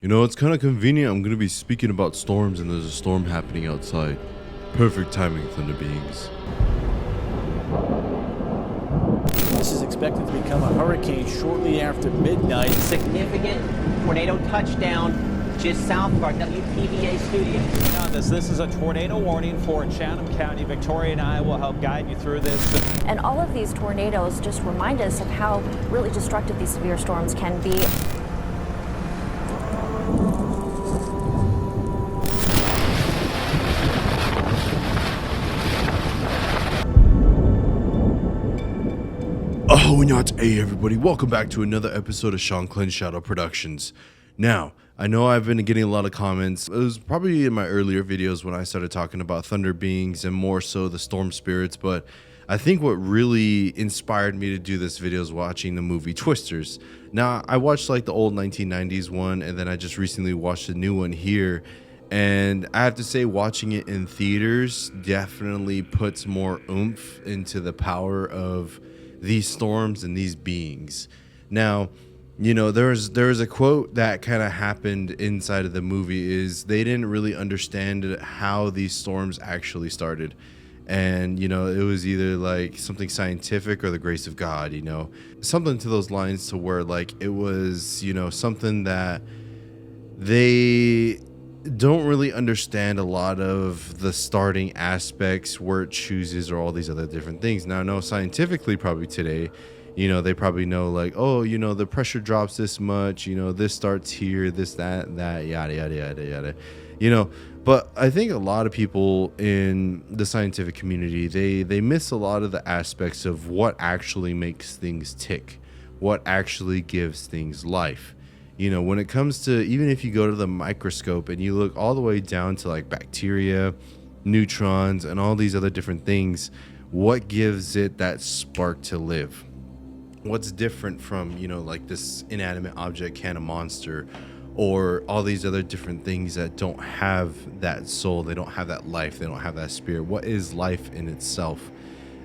You know, it's kind of convenient. I'm going to be speaking about storms and there's a storm happening outside. Perfect timing, Thunder Beings. This is expected to become a hurricane shortly after midnight. Significant tornado touchdown just south of our WPVA studios. This is a tornado warning for Chatham County. Victoria and I will help guide you through this. And all of these tornadoes just remind us of how really destructive these severe storms can be. Oh, not hey everybody. Welcome back to another episode of Shanclen Shadow Productions. Now, I know I've been getting a lot of comments. It was probably in my earlier videos when I started talking about thunder beings and more so the storm spirits, but I think what really inspired me to do this video is watching the movie Twisters. Now, I watched like the old 1990s one, and then I just recently watched the new one here. And I have to say, watching it in theaters definitely puts more oomph into the power of these storms and these beings. Now, you know, there's a quote that kind of happened inside of the movie is they didn't really understand how these storms actually started. And, you know, it was either like something scientific or the grace of God, you know, something to those lines to where like it was, you know, something that they don't really understand a lot of the starting aspects where it chooses or all these other different things. Now, I know scientifically probably today, you know, they probably know like, oh, you know, the pressure drops this much, you know, this starts here, this, that, yada, yada, yada, yada, you know. But I think a lot of people in the scientific community, they miss a lot of the aspects of what actually makes things tick, what actually gives things life. You know, when it comes to, even if you go to the microscope and you look all the way down to like bacteria, neutrons, and all these other different things, what gives it that spark to live? What's different from, you know, like this inanimate object, can a monster, or all these other different things that don't have that soul, they don't have that life, they don't have that spirit? What is life in itself?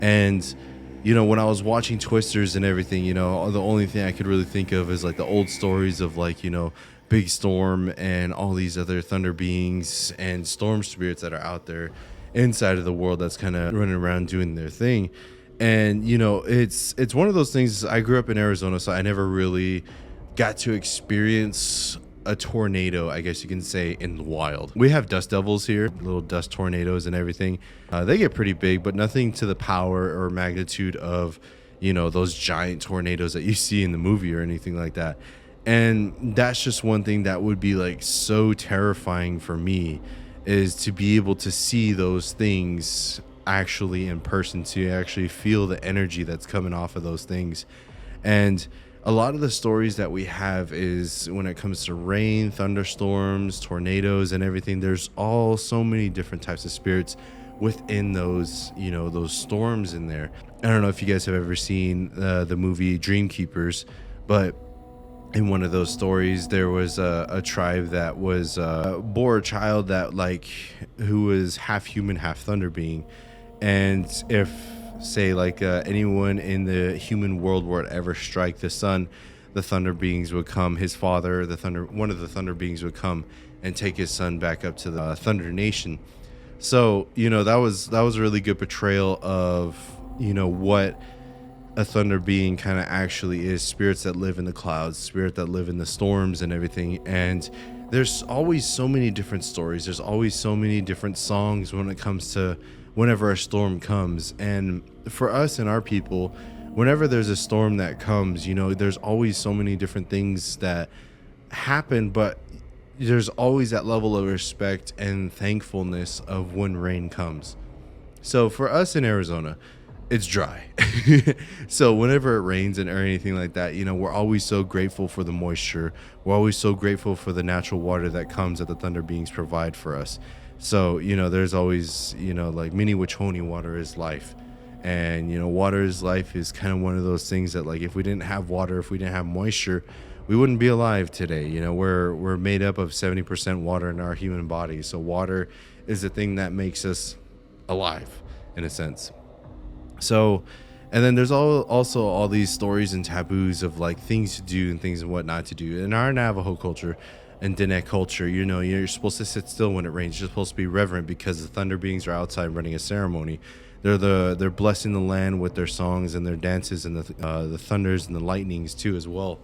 And you know, when I was watching Twisters and everything, you know, the only thing I could really think of is like the old stories of like, you know, Big Storm and all these other thunder beings and storm spirits that are out there inside of the world that's kind of running around doing their thing. And, you know, it's one of those things. I grew up in Arizona, so I never really got to experience a tornado, I guess you can say, in the wild. We have dust devils here, little dust tornadoes and everything. They get pretty big, but nothing to the power or magnitude of, you know, those giant tornadoes that you see in the movie or anything like that. And that's just one thing that would be like so terrifying for me, is to be able to see those things actually in person, to actually feel the energy that's coming off of those things. And a lot of the stories that we have is when it comes to rain, thunderstorms, tornadoes, and everything, there's all so many different types of spirits within those, you know, those storms in there. I don't know if you guys have ever seen the movie Dream Keepers, but in one of those stories, there was a tribe that was bore a child that like who was half human, half thunder being. And if say like anyone in the human world were to ever strike the sun, the thunder beings would come. His father, one of the thunder beings would come and take his son back up to the Thunder Nation. So, you know, that was a really good portrayal of, you know, what a thunder being kind of actually is. Spirits that live in the clouds, spirit that live in the storms and everything. And there's always so many different stories. There's always so many different songs when it comes to whenever a storm comes. And for us and our people, whenever there's a storm that comes, you know, there's always so many different things that happen, but there's always that level of respect and thankfulness of when rain comes. So for us in Arizona, it's dry. So whenever it rains or anything like that, you know, we're always so grateful for the moisture. We're always so grateful for the natural water that comes that the thunder beings provide for us. So, you know, there's always, you know, like mini Wachoni, water is life. And, you know, water is life is kind of one of those things that, like, if we didn't have water, if we didn't have moisture, we wouldn't be alive today. You know, we're made up of 70% water in our human body. So water is the thing that makes us alive in a sense. So, and then there's also all these stories and taboos of like things to do and things and what not to do. In our Navajo culture, Indigenous culture, you know, you're supposed to sit still when it rains. You're supposed to be reverent because the thunder beings are outside running a ceremony. They're blessing the land with their songs and their dances and the thunders and the lightnings too as well.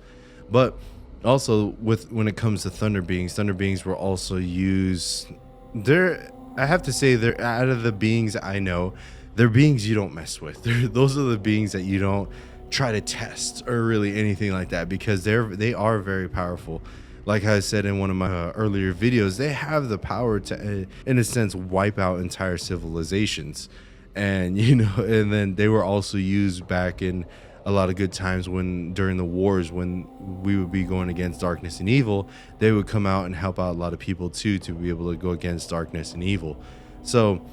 But also when it comes to thunder beings were also used. I have to say, they're out of the beings I know, they're beings you don't mess with. Those are the beings that you don't try to test or really anything like that, because they are very powerful. Like I said in one of my earlier videos, they have the power to, in a sense, wipe out entire civilizations. And, you know, and then they were also used back in a lot of good times during the wars, when we would be going against darkness and evil, they would come out and help out a lot of people too, to be able to go against darkness and evil. So,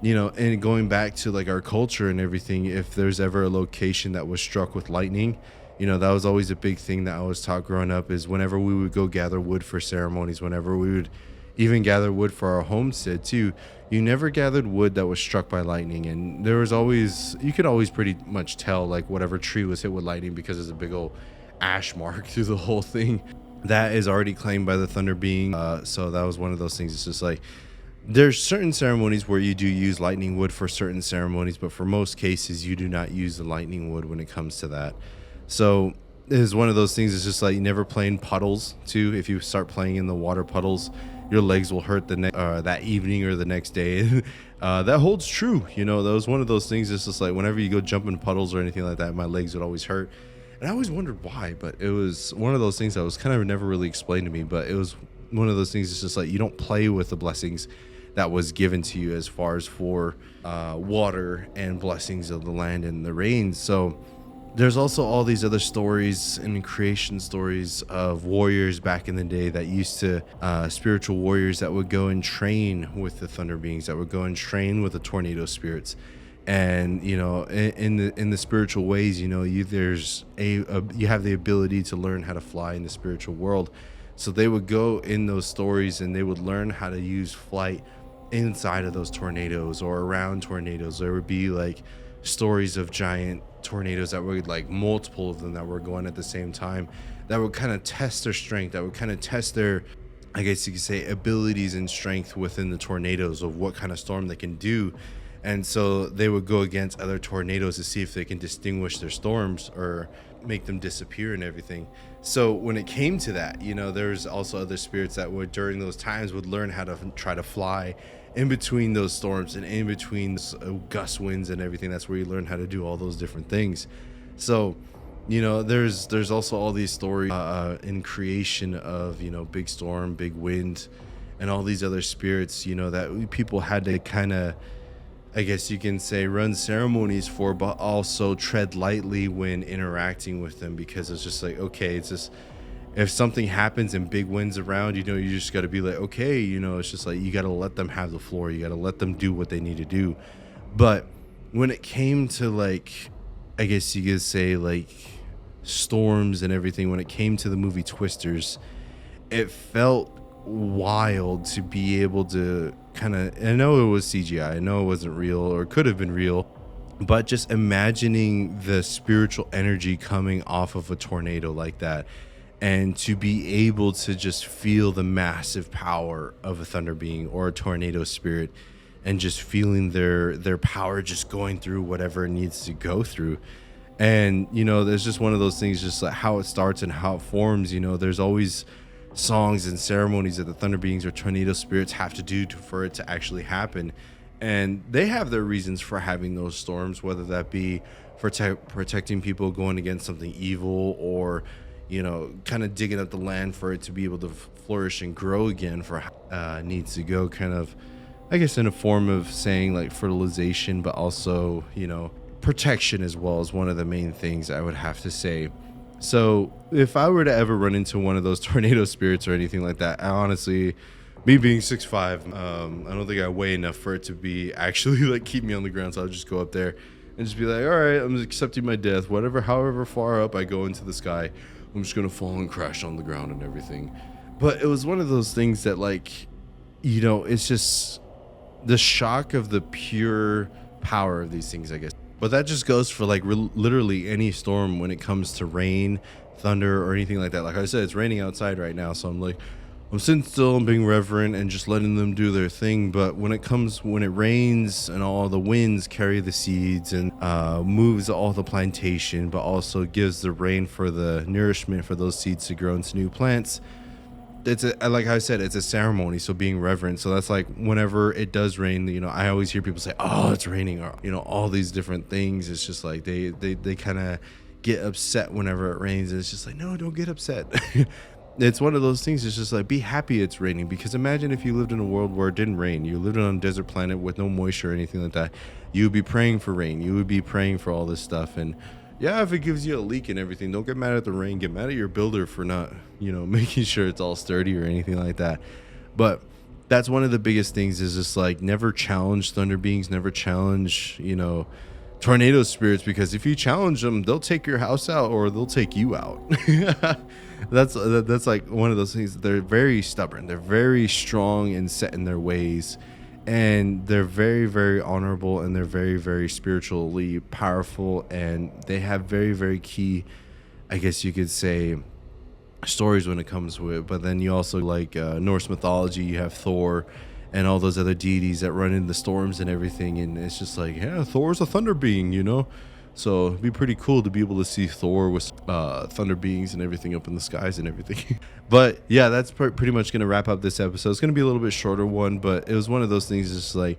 you know, and going back to like our culture and everything, if there's ever a location that was struck with lightning, you know, that was always a big thing that I was taught growing up, is whenever we would go gather wood for ceremonies, whenever we would even gather wood for our homestead too, you never gathered wood that was struck by lightning. And there was always, you could always pretty much tell like whatever tree was hit with lightning, because there's a big old ash mark through the whole thing. That is already claimed by the thunder being. So that was one of those things. It's just like, there's certain ceremonies where you do use lightning wood for certain ceremonies, but for most cases you do not use the lightning wood when it comes to that. So it is one of those things. It's just like, you never play in puddles too. If you start playing in the water puddles, your legs will hurt that evening or the next day. That holds true. You know, that was one of those things. It's just like, whenever you go jump in puddles or anything like that, my legs would always hurt. And I always wondered why, but it was one of those things that was kind of never really explained to me. But it was one of those things. It's just like, you don't play with the blessings that was given to you as far as for water and blessings of the land and the rain. So there's also all these other stories and creation stories of warriors back in the day that used to, spiritual warriors that would go and train with the thunder beings, that would go and train with the tornado spirits. And, you know, in the spiritual ways, you know, you have the ability to learn how to fly in the spiritual world. So they would go in those stories and they would learn how to use flight inside of those tornadoes or around tornadoes. There would be like stories of giant tornadoes that were like multiple of them that were going at the same time, that would kind of test their strength, that would kind of test their, I guess you could say, abilities and strength within the tornadoes of what kind of storm they can do. And so they would go against other tornadoes to see if they can distinguish their storms or make them disappear and everything. So when it came to that, you know, there's also other spirits that would during those times would learn how to try to fly in between those storms and in between gust winds and everything. That's where you learn how to do all those different things. So, you know, there's also all these stories in creation of, you know, big storm, big wind, and all these other spirits, you know, that people had to kind of, I guess you can say, run ceremonies for, but also tread lightly when interacting with them, because it's just like, okay, it's just, if something happens and big winds around, you know, you just got to be like, okay, you know, it's just like, you got to let them have the floor. You got to let them do what they need to do. But when it came to, like, I guess you could say, like, storms and everything, when it came to the movie Twisters, it felt wild to be able to kind of, I know it was CGI, I know it wasn't real or could have been real, but just imagining the spiritual energy coming off of a tornado like that, and to be able to just feel the massive power of a thunder being or a tornado spirit, and just feeling their power just going through whatever it needs to go through. And, you know, there's just one of those things, just like how it starts and how it forms. You know, there's always songs and ceremonies that the thunder beings or tornado spirits have to do for it to actually happen. And they have their reasons for having those storms, whether that be for protecting people going against something evil, or, you know, kind of digging up the land for it to be able to flourish and grow again, for needs to go, kind of, I guess, in a form of saying like fertilization, but also, you know, protection as well as one of the main things I would have to say. So if I were to ever run into one of those tornado spirits or anything like that, I honestly, me being 6'5", I don't think I weigh enough for it to be actually like keep me on the ground. So I'll just go up there and just be like, all right, I'm accepting my death, however far up I go into the sky, I'm just gonna fall and crash on the ground and everything. But it was one of those things that, like, you know, it's just the shock of the pure power of these things, I guess. But that just goes for like literally any storm when it comes to rain, thunder, or anything like that. Like I said, it's raining outside right now, so I'm like, I'm sitting still and being reverent and just letting them do their thing. But when it rains and all the winds carry the seeds and moves all the plantation, but also gives the rain for the nourishment for those seeds to grow into new plants, like I said, it's a ceremony. So being reverent. So that's like whenever it does rain, you know, I always hear people say, oh, it's raining, or, you know, all these different things. It's just like they kind of get upset whenever it rains. And it's just like, no, don't get upset. It's one of those things. It's just like, be happy it's raining, because imagine if you lived in a world where it didn't rain. You lived on a desert planet with no moisture or anything like that. You would be praying for rain. You would be praying for all this stuff. And yeah, if it gives you a leak and everything, don't get mad at the rain. Get mad at your builder for not, you know, making sure it's all sturdy or anything like that. But that's one of the biggest things, is just like, never challenge thunder beings, never challenge, you know, tornado spirits, because if you challenge them, they'll take your house out or they'll take you out. That's like one of those things. They're very stubborn. They're very strong and set in their ways, and they're very, very honorable, and they're very, very spiritually powerful, and they have very, very key, I guess you could say, stories when it comes to it. But then you also like Norse mythology, you have Thor and all those other deities that run in the storms and everything, and it's just like, yeah, Thor's a thunder being, you know. So it'd be pretty cool to be able to see Thor with thunder beings and everything up in the skies and everything. But yeah, that's pretty much going to wrap up this episode. It's going to be a little bit shorter one, but it was one of those things, just like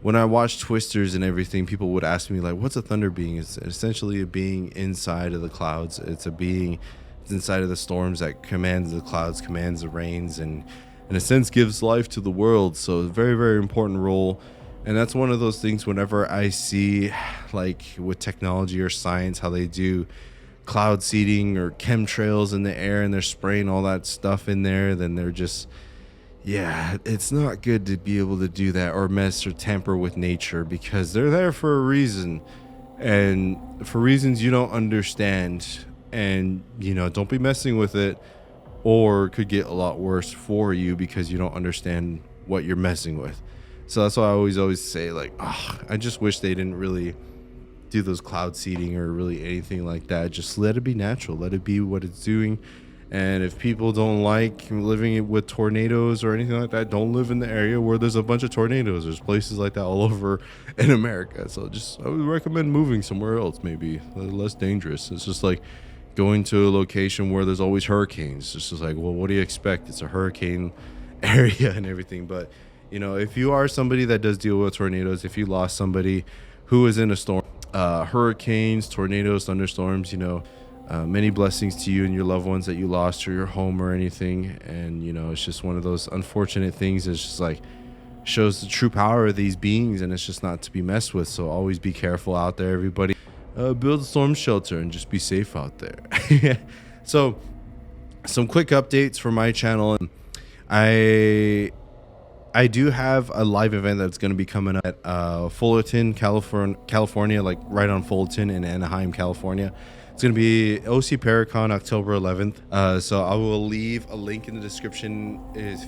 when I watched Twisters and everything, people would ask me like, what's a thunder being? It's essentially a being inside of the clouds. It's a being inside of the storms that commands the clouds, commands the rains, and in a sense gives life to the world. So a very, very important role. And that's one of those things, whenever I see, like with technology or science, how they do cloud seeding or chemtrails in the air and they're spraying all that stuff in there, then they're just, yeah, it's not good to be able to do that or mess or tamper with nature, because they're there for a reason, and for reasons you don't understand. And, you know, don't be messing with it, or it could get a lot worse for you because you don't understand what you're messing with. So that's why I always say, like, oh, I just wish they didn't really do those cloud seeding or really anything like that. Just let it be natural. Let it be what it's doing. And if people don't like living with tornadoes or anything like that, don't live in the area where there's a bunch of tornadoes. There's places like that all over in America. So I would recommend moving somewhere else, maybe less dangerous. It's just like going to a location where there's always hurricanes. It's just like, well, what do you expect? It's a hurricane area and everything. But you know, if you are somebody that does deal with tornadoes, if you lost somebody who is in a storm, hurricanes, tornadoes, thunderstorms, you know, many blessings to you and your loved ones that you lost, or your home or anything. And, you know, it's just one of those unfortunate things. It's just like, shows the true power of these beings, and it's just not to be messed with. So always be careful out there, everybody. Build a storm shelter and just be safe out there. So some quick updates for my channel. I do have a live event that's going to be coming up at Fullerton, California, like right on Fullerton in Anaheim, California. It's going to be OC Paracon, October 11th. So I will leave a link in the description. Is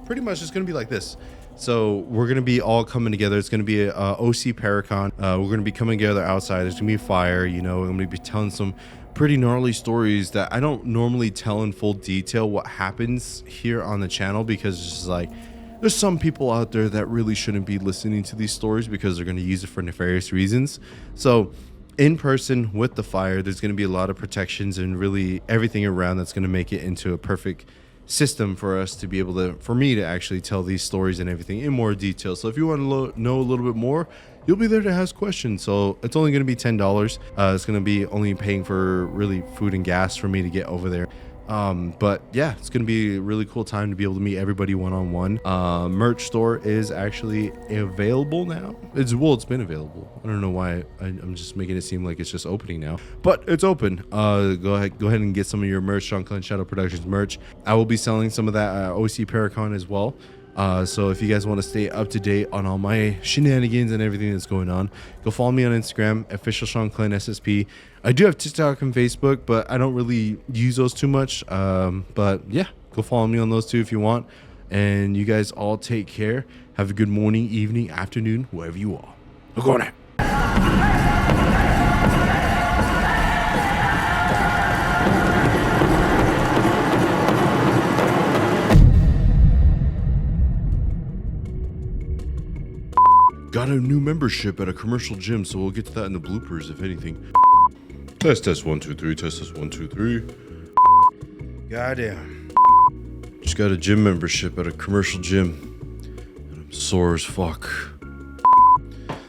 pretty much just going to be like this. So we're going to be all coming together. It's going to be a OC Paracon. We're going to be coming together outside. There's going to be fire. You know, I'm going to be telling some pretty gnarly stories that I don't normally tell in full detail what happens here on the channel, because it's just like, there's some people out there that really shouldn't be listening to these stories because they're going to use it for nefarious reasons. So in person with the fire, there's going to be a lot of protections and really everything around that's going to make it into a perfect system for us to be able to, for me to actually tell these stories and everything in more detail. So if you want to know a little bit more, you'll be there to ask questions. So it's only going to be $10. It's going to be only paying for really food and gas for me to get over there. But yeah, it's going to be a really cool time to be able to meet everybody one-on-one. Merch store is actually available now. It's been available. I don't know why I'm just making it seem like it's just opening now, but it's open. Go ahead and get some of your merch, Shanclen Shadow Productions merch. I will be selling some of that OC Paracon as well. So if you guys want to stay up to date on all my shenanigans and everything that's going on, go follow me on Instagram, official Shanclen SSP. I do have TikTok and Facebook, but I don't really use those too much. But yeah, go follow me on those two if you want. And you guys all take care. Have a good morning, evening, afternoon, wherever you are. We're going out. Got a new membership at a commercial gym, so we'll get to that in the bloopers, if anything. Test 1 2 3. Test 1 2 3. Goddamn. Just got a gym membership at a commercial gym. And I'm sore as fuck.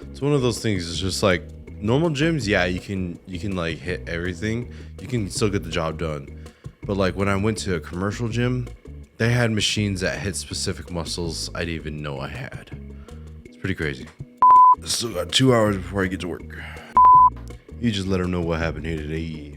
It's one of those things. It's just like normal gyms. Yeah, you can like hit everything. You can still get the job done. But like when I went to a commercial gym, they had machines that hit specific muscles I didn't even know I had. It's pretty crazy. Still got 2 hours before I get to work. You just let them know what happened here today.